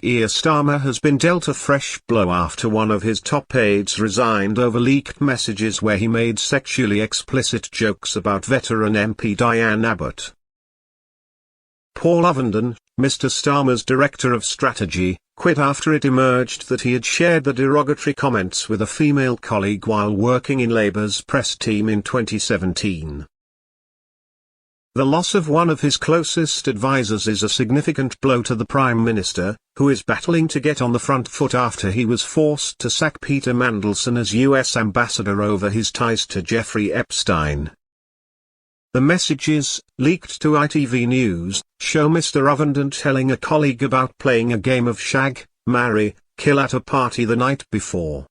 Keir Starmer has been dealt a fresh blow after one of his top aides resigned over leaked messages where he made sexually explicit jokes about veteran MP Diane Abbott. Paul Ovenden, Mr Starmer's Director of Strategy, quit after it emerged that he had shared the derogatory comments with a female colleague while working in Labour's press team in 2017. The loss of one of his closest advisers is a significant blow to the Prime Minister, who is battling to get on the front foot after he was forced to sack Peter Mandelson as US ambassador over his ties to Jeffrey Epstein. The messages, leaked to ITV News, show Mr Ovenden telling a colleague about playing a game of shag, marry, kill at a party the night before.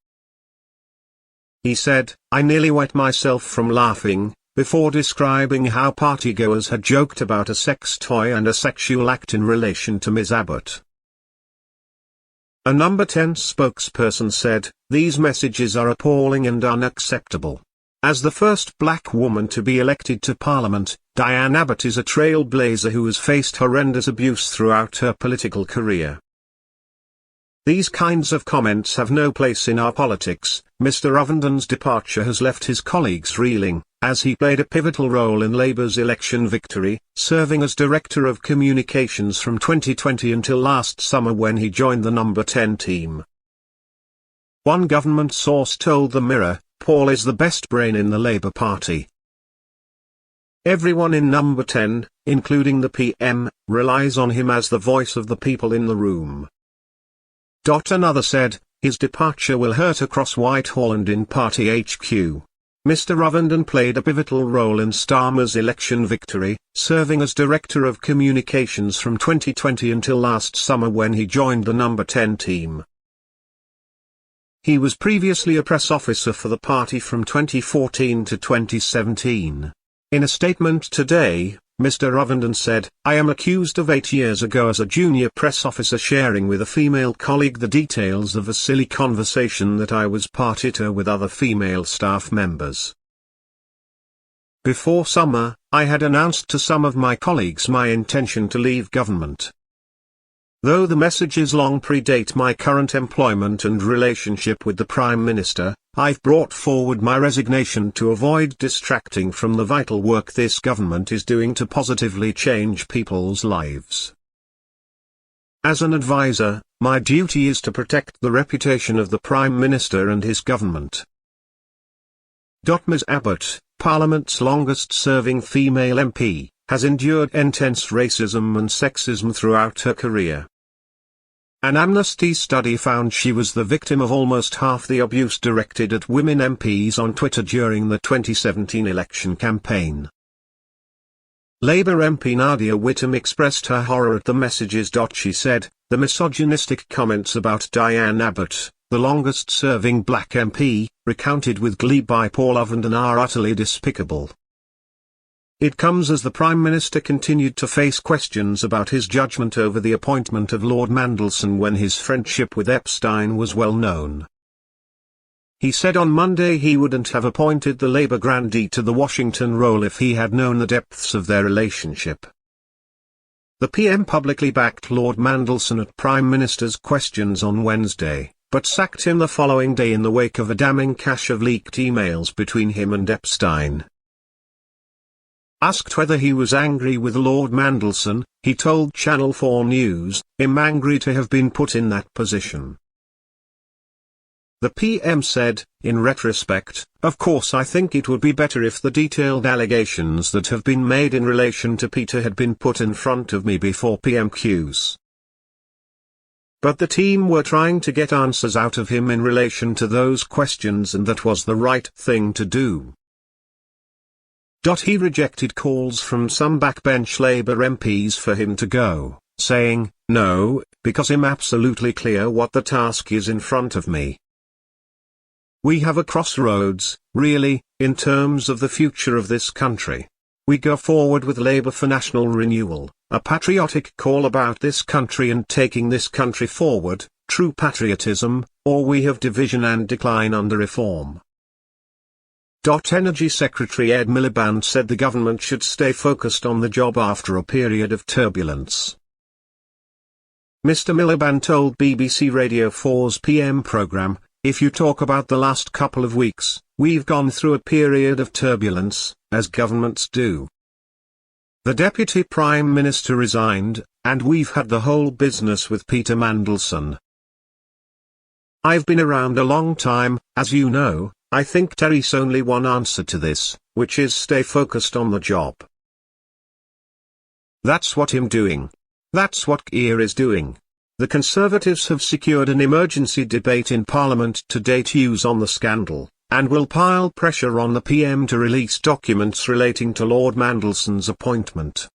He said, "I nearly wet myself from laughing," before describing how partygoers had joked about a sex toy and a sexual act in relation to Ms Abbott. A Number 10 spokesperson said, "These messages are appalling and unacceptable. As the first black woman to be elected to Parliament, Diane Abbott is a trailblazer who has faced horrendous abuse throughout her political career. These kinds of comments have no place in our politics." Mr Ovenden's departure has left his colleagues reeling, as he played a pivotal role in Labour's election victory, serving as Director of Communications from 2020 until last summer when he joined the Number 10 team. One government source told The Mirror, "Paul is the best brain in the Labour Party. Everyone in Number 10, including the PM, relies on him as the voice of the people in the room." Another said, "His departure will hurt across Whitehall and in party HQ. Mr Ovenden played a pivotal role in Starmer's election victory, serving as Director of Communications from 2020 until last summer when he joined the Number 10 team. He was previously a press officer for the party from 2014 to 2017. In a statement today, Mr Ovenden said, "I am accused of 8 years ago as a junior press officer sharing with a female colleague the details of a silly conversation that I was party to with other female staff members. Before summer, I had announced to some of my colleagues my intention to leave government. Though the messages long predate my current employment and relationship with the Prime Minister, I've brought forward my resignation to avoid distracting from the vital work this government is doing to positively change people's lives. As an advisor, my duty is to protect the reputation of the Prime Minister and his government." Ms Abbott, Parliament's longest-serving female MP, has endured intense racism and sexism throughout her career. An Amnesty study found she was the victim of almost half the abuse directed at women MPs on Twitter during the 2017 election campaign. Labour MP Nadia Whittome expressed her horror at the messages. She said, "The misogynistic comments about Diane Abbott, the longest-serving black MP, recounted with glee by Paul Ovenden are utterly despicable. It comes as the Prime Minister continued to face questions about his judgment over the appointment of Lord Mandelson when his friendship with Epstein was well known. He said on Monday he wouldn't have appointed the Labour grandee to the Washington role if he had known the depths of their relationship." The PM publicly backed Lord Mandelson at Prime Minister's questions on Wednesday, but sacked him the following day in the wake of a damning cache of leaked emails between him and Epstein. Asked whether he was angry with Lord Mandelson, he told Channel 4 News, "I'm angry to have been put in that position." The PM said, "In retrospect, of course I think it would be better if the detailed allegations that have been made in relation to Peter had been put in front of me before PMQs. But the team were trying to get answers out of him in relation to those questions and that was the right thing to do." He rejected calls from some backbench Labour MPs for him to go, saying, "No, because I'm absolutely clear what the task is in front of me. We have a crossroads, really, in terms of the future of this country. We go forward with Labour for national renewal, a patriotic call about this country and taking this country forward, true patriotism, or we have division and decline under reform." Energy Secretary Ed Miliband said the government should stay focused on the job after a period of turbulence. Mr. Miliband told BBC Radio 4's PM programme, "If you talk about the last couple of weeks, we've gone through a period of turbulence, as governments do. The Deputy Prime Minister resigned, and we've had the whole business with Peter Mandelson. I've been around a long time, as you know. I think there's only one answer to this, which is stay focused on the job. That's what I'm doing. That's what Keir is doing. The Conservatives have secured an emergency debate in Parliament to date news on the scandal, and will pile pressure on the PM to release documents relating to Lord Mandelson's appointment.